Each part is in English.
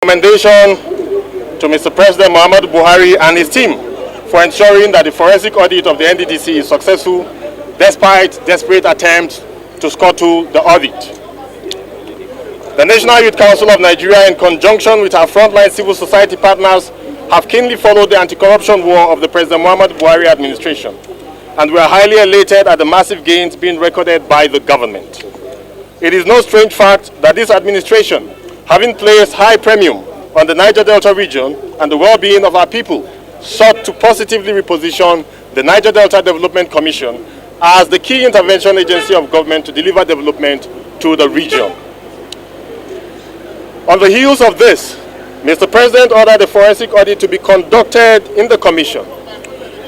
Recommendation to Mr. President Muhammadu Buhari and his team for ensuring that the forensic audit of the Nddc is successful despite desperate attempts to scuttle the audit. The National Youth Council of Nigeria, in conjunction with our Frontline Civil Society partners, have keenly followed the anti-corruption war of the President Muhammadu Buhari administration, and we are highly elated at the massive gains being recorded by the government. It is no strange fact that this administration, having placed high premium on the Niger Delta region and the well-being of our people, sought to positively reposition the Niger Delta Development Commission as the key intervention agency of government to deliver development to the region. On the heels of this, Mr. President ordered a forensic audit to be conducted in the commission.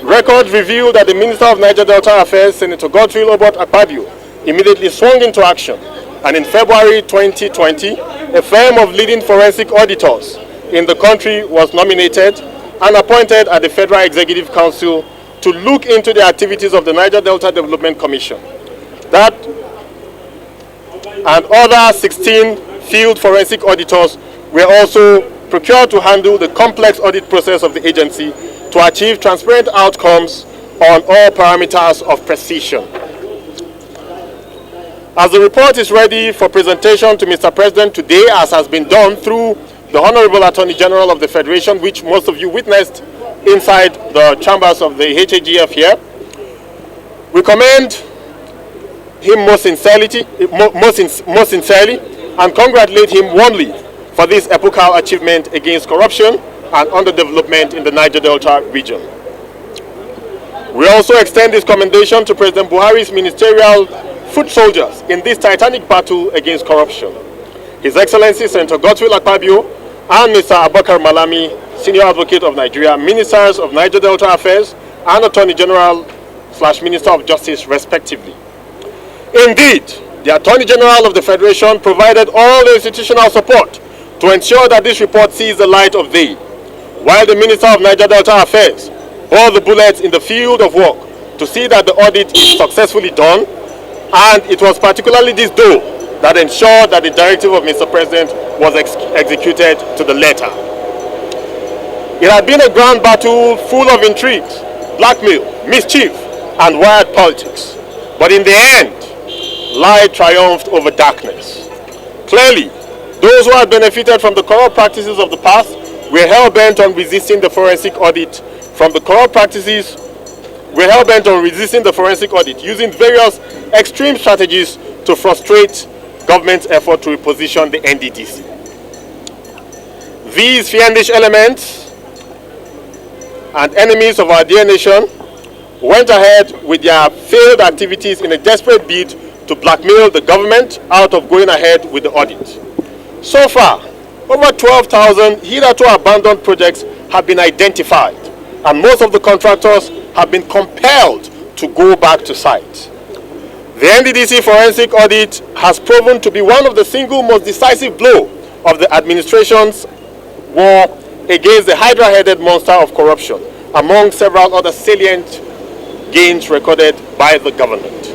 Records reveal that the Minister of Niger Delta Affairs, Senator Godswill Akpabio, immediately swung into action, and in February 2020, a firm of leading forensic auditors in the country was nominated and appointed at the Federal Executive Council to look into the activities of the Niger Delta Development Commission. That and other 16 field forensic auditors were also procured to handle the complex audit process of the agency to achieve transparent outcomes on all parameters of precision. As the report is ready for presentation to Mr. President today, as has been done through the Honorable Attorney General of the Federation, which most of you witnessed inside the chambers of the HAGF here, we commend him most sincerely and congratulate him warmly for this epochal achievement against corruption and underdevelopment in the Niger Delta region. We also extend this commendation to President Buhari's ministerial foot soldiers in this titanic battle against corruption. His Excellency Senator Godswill Akpabio and Mr. Abubakar Malami, Senior Advocate of Nigeria, Ministers of Niger Delta Affairs and Attorney General/Minister of Justice, respectively. Indeed, the Attorney General of the Federation provided all the institutional support to ensure that this report sees the light of day, while the Minister of Niger Delta Affairs bore the bullets in the field of work to see that the audit is successfully done, and it was particularly this though that ensured that the directive of Mr. President was executed to the letter. It had been a grand battle full of intrigues, blackmail, mischief, and wild politics. But in the end, light triumphed over darkness. Clearly, those who had benefited from the corrupt practices of the past were hell-bent on resisting the forensic audit using various extreme strategies to frustrate government's effort to reposition the Nddc. These fiendish elements and enemies of our dear nation went ahead with their failed activities in a desperate bid to blackmail the government out of going ahead with the audit. So far, over 12,000 hitherto abandoned projects have been identified, and most of the contractors have been compelled to go back to site. The Nddc forensic audit has proven to be one of the single most decisive blow of the administration's war against the hydra-headed monster of corruption, among several other salient gains recorded by the government.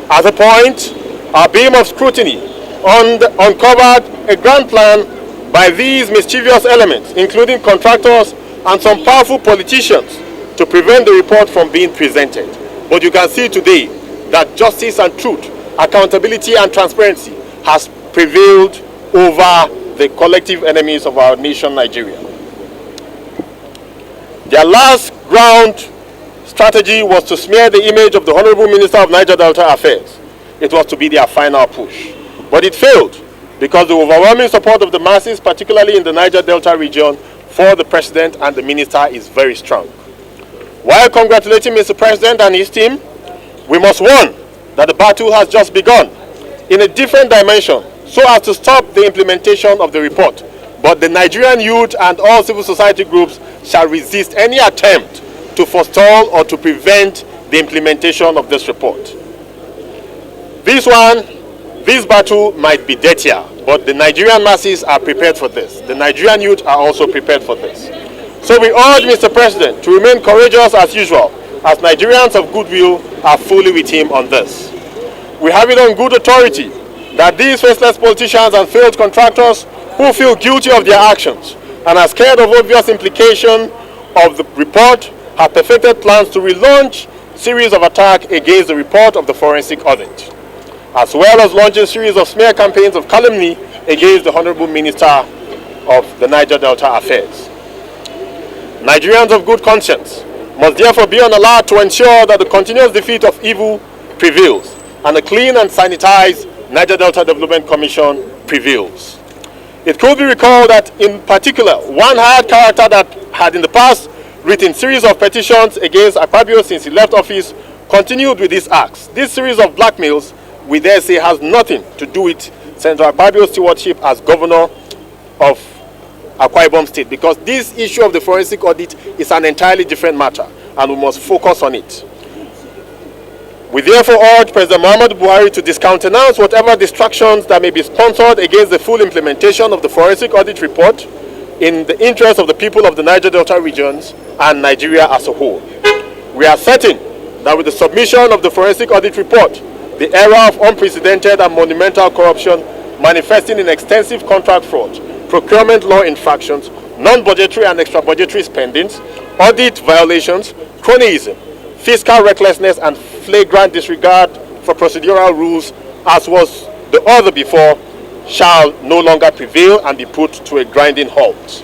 As a point, our beam of scrutiny uncovered a grand plan by these mischievous elements, including contractors and some powerful politicians, to prevent the report from being presented. But you can see today that justice and truth, accountability and transparency has prevailed over the collective enemies of our nation, Nigeria. Their last ground strategy was to smear the image of the Honorable Minister of Niger Delta Affairs. It was to be their final push. But it failed because the overwhelming support of the masses, particularly in the Niger Delta region, for the President and the Minister is very strong. While congratulating Mr. President and his team, we must warn that the battle has just begun in a different dimension so as to stop the implementation of the report. But the Nigerian youth and all civil society groups shall resist any attempt to forestall or to prevent the implementation of this report. This battle might be dirtier, but the Nigerian masses are prepared for this. The Nigerian youth are also prepared for this. So we urge Mr. President to remain courageous as usual, as Nigerians of goodwill are fully with him on this. We have it on good authority that these faceless politicians and failed contractors who feel guilty of their actions and are scared of obvious implication of the report have perfected plans to relaunch series of attacks against the report of the Forensic Audit, as well as launching a series of smear campaigns of calumny against the Honorable Minister of the Niger Delta Affairs. Nigerians of good conscience must therefore be on alert to ensure that the continuous defeat of evil prevails and a clean and sanitized Niger Delta Development Commission prevails. It could be recalled that in particular, one hired character that had in the past written series of petitions against Akpabio since he left office continued with these acts. This series of blackmails, we dare say, has nothing to do with Senator Akpabio's stewardship as governor of Akwa Ibom State, because this issue of the forensic audit is an entirely different matter and we must focus on it. We therefore urge President Muhammadu Buhari to discountenance whatever distractions that may be sponsored against the full implementation of the forensic audit report in the interest of the people of the Niger Delta regions and Nigeria as a whole. We are certain that with the submission of the forensic audit report, the era of unprecedented and monumental corruption manifesting in extensive contract fraud, procurement law infractions, non-budgetary and extra-budgetary spendings, audit violations, cronyism, fiscal recklessness and flagrant disregard for procedural rules, as was the order before, shall no longer prevail and be put to a grinding halt.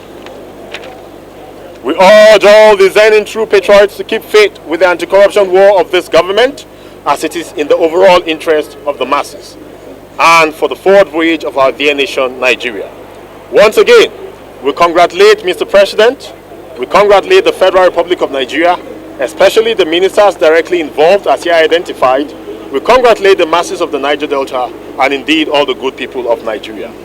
We urge all discerning true patriots to keep faith with the anti-corruption war of this government, as it is in the overall interest of the masses and for the forward voyage of our dear nation, Nigeria. Once again, we congratulate Mr. President, we congratulate the Federal Republic of Nigeria, especially the ministers directly involved as here identified. We congratulate the masses of the Niger Delta and indeed all the good people of Nigeria.